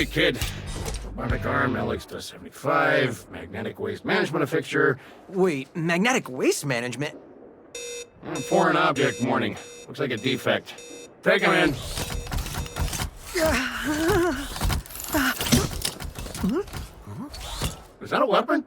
right, kid. Robotic arm, LX to 75, magnetic waste management fixture. Wait, magnetic waste management? Foreign object warning. Looks like a defect. Take him in. Is that a weapon?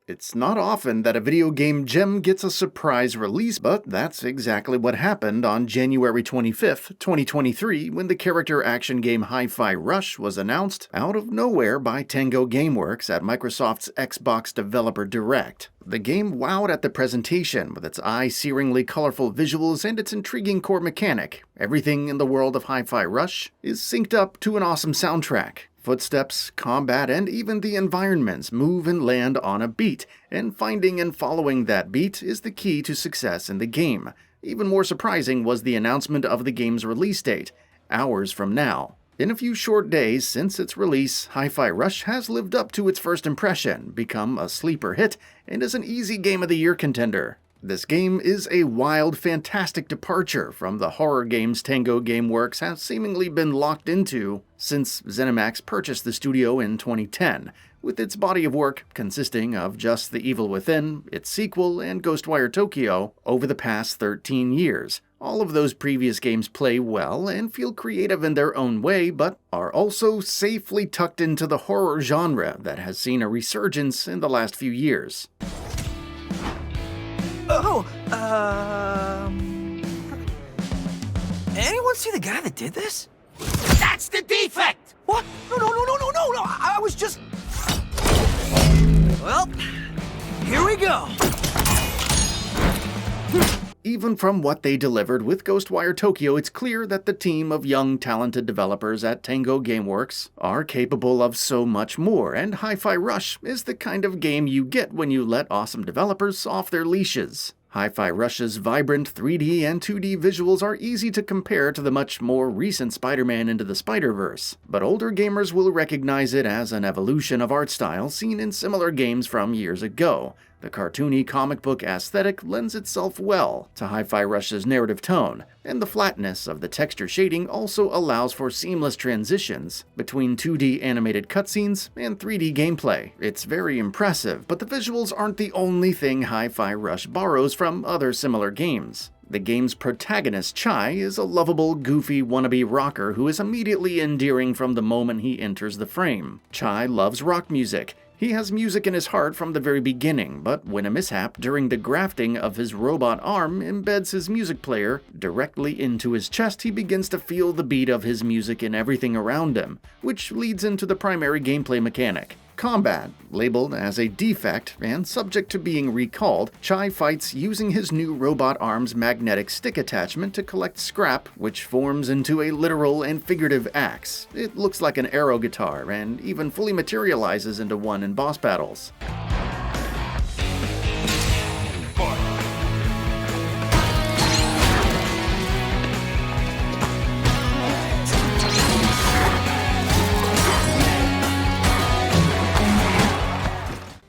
It's not often that a video game gem gets a surprise release, but that's exactly what happened on January 25th, 2023, when the character action game Hi-Fi Rush was announced out of nowhere by Tango Gameworks at Microsoft's Xbox Developer Direct. The game wowed at the presentation with its eye-searingly colorful visuals and its intriguing core mechanic. Everything in the world of Hi-Fi Rush is synced up to an awesome soundtrack. Footsteps, combat, and even the environments move and land on a beat, and finding and following that beat is the key to success in the game. Even more surprising was the announcement of the game's release date, hours from now. In a few short days since its release, Hi-Fi Rush has lived up to its first impression, become a sleeper hit, and is an easy Game of the Year contender. This game is a wild, fantastic departure from the horror games Tango Gameworks has seemingly been locked into since ZeniMax purchased the studio in 2010, with its body of work consisting of just The Evil Within, its sequel, and Ghostwire Tokyo over the past 13 years. All of those previous games play well and feel creative in their own way, but are also safely tucked into the horror genre that has seen a resurgence in the last few years. Anyone see the guy that did this? That's the defect! What? No, I was just... Well, here we go. Even from what they delivered with Ghostwire Tokyo, it's clear that the team of young, talented developers at Tango Gameworks are capable of so much more, and Hi-Fi Rush is the kind of game you get when you let awesome developers off their leashes. Hi-Fi Rush's vibrant 3D and 2D visuals are easy to compare to the much more recent Spider-Man Into the Spider-Verse, but older gamers will recognize it as an evolution of art style seen in similar games from years ago. The cartoony comic book aesthetic lends itself well to Hi-Fi Rush's narrative tone, and the flatness of the texture shading also allows for seamless transitions between 2D animated cutscenes and 3D gameplay. It's very impressive, but the visuals aren't the only thing Hi-Fi Rush borrows from other similar games. The game's protagonist, Chai, is a lovable, goofy wannabe rocker who is immediately endearing from the moment he enters the frame. Chai loves rock music. He has music in his heart from the very beginning, but when a mishap during the grafting of his robot arm embeds his music player directly into his chest, he begins to feel the beat of his music in everything around him, which leads into the primary gameplay mechanic. Combat. Labeled as a defect and subject to being recalled, Chai fights using his new robot arm's magnetic stick attachment to collect scrap, which forms into a literal and figurative axe. It looks like an arrow guitar, and even fully materializes into one in boss battles.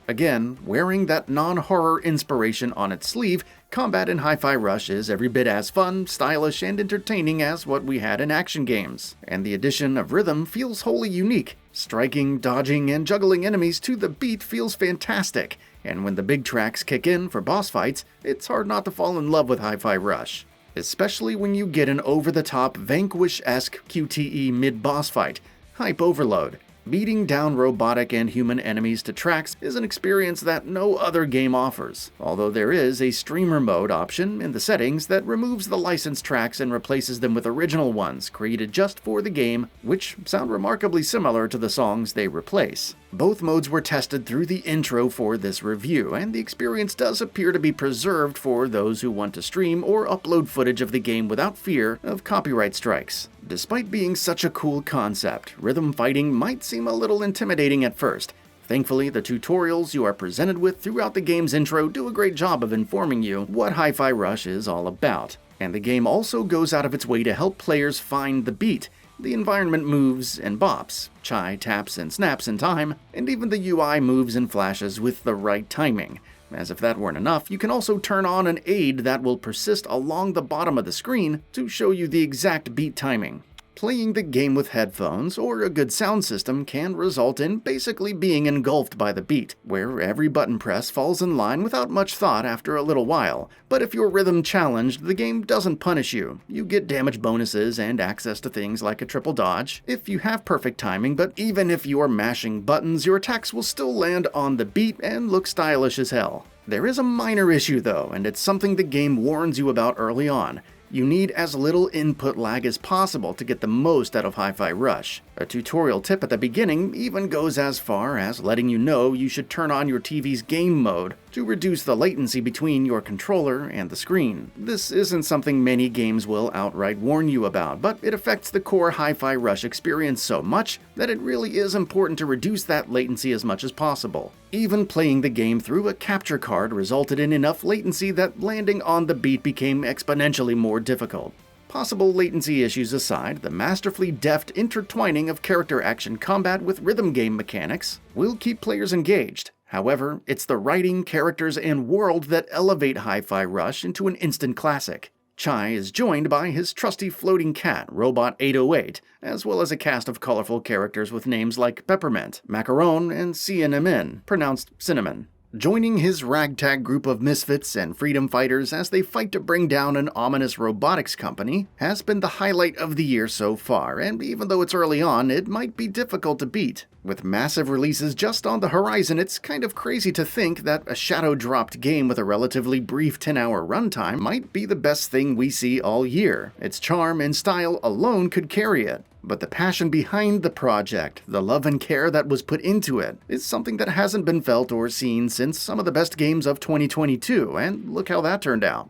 Again, wearing that non-horror inspiration on its sleeve, combat in Hi-Fi Rush is every bit as fun, stylish, and entertaining as what we had in action games, and the addition of rhythm feels wholly unique. Striking, dodging, and juggling enemies to the beat feels fantastic, and when the big tracks kick in for boss fights, it's hard not to fall in love with Hi-Fi Rush. Especially when you get an over-the-top Vanquish-esque QTE mid-boss fight, Hype Overload. Beating down robotic and human enemies to tracks is an experience that no other game offers, although there is a streamer mode option in the settings that removes the licensed tracks and replaces them with original ones created just for the game, which sound remarkably similar to the songs they replace. Both modes were tested through the intro for this review, and the experience does appear to be preserved for those who want to stream or upload footage of the game without fear of copyright strikes. Despite being such a cool concept, rhythm fighting might seem a little intimidating at first. Thankfully, the tutorials you are presented with throughout the game's intro do a great job of informing you what Hi-Fi Rush is all about. And the game also goes out of its way to help players find the beat. The environment moves and bops, Chai taps and snaps in time, and even the UI moves and flashes with the right timing. As if that weren't enough, you can also turn on an aid that will persist along the bottom of the screen to show you the exact beat timing. Playing the game with headphones or a good sound system can result in basically being engulfed by the beat, where every button press falls in line without much thought after a little while. But if you're rhythm challenged, the game doesn't punish you. You get damage bonuses and access to things like a triple dodge if you have perfect timing, but even if you're mashing buttons, your attacks will still land on the beat and look stylish as hell. There is a minor issue though, and it's something the game warns you about early on. You need as little input lag as possible to get the most out of Hi-Fi Rush. A tutorial tip at the beginning even goes as far as letting you know you should turn on your TV's game mode to reduce the latency between your controller and the screen. This isn't something many games will outright warn you about, but it affects the core Hi-Fi Rush experience so much that it really is important to reduce that latency as much as possible. Even playing the game through a capture card resulted in enough latency that landing on the beat became exponentially more difficult. Possible latency issues aside, the masterfully deft intertwining of character action combat with rhythm game mechanics will keep players engaged. However, it's the writing, characters, and world that elevate Hi-Fi Rush into an instant classic. Chai is joined by his trusty floating cat, Robot 808, as well as a cast of colorful characters with names like Peppermint, Macaron, and Cinnamon, pronounced Cinnamon. Joining his ragtag group of misfits and freedom fighters as they fight to bring down an ominous robotics company has been the highlight of the year so far, and even though it's early on, it might be difficult to beat. With massive releases just on the horizon, it's kind of crazy to think that a shadow-dropped game with a relatively brief 10-hour runtime might be the best thing we see all year. Its charm and style alone could carry it. But the passion behind the project, the love and care that was put into it, is something that hasn't been felt or seen since some of the best games of 2022, and look how that turned out.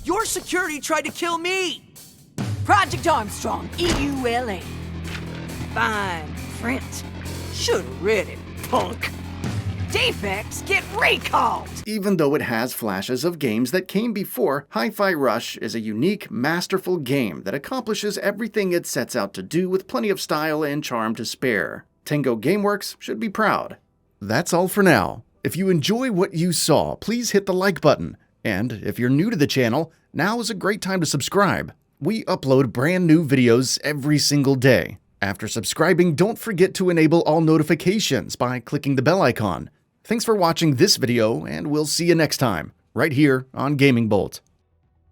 Your security tried to kill me! Project Armstrong, EULA. Fine print. Should've read it, punk. Defects get recalled! Even though it has flashes of games that came before, Hi-Fi Rush is a unique, masterful game that accomplishes everything it sets out to do with plenty of style and charm to spare. Tango Gameworks should be proud. That's all for now. If you enjoy what you saw, please hit the like button. And if you're new to the channel, now is a great time to subscribe. We upload brand new videos every single day. After subscribing, don't forget to enable all notifications by clicking the bell icon. Thanks for watching this video, and we'll see you next time, right here on Gaming Bolt.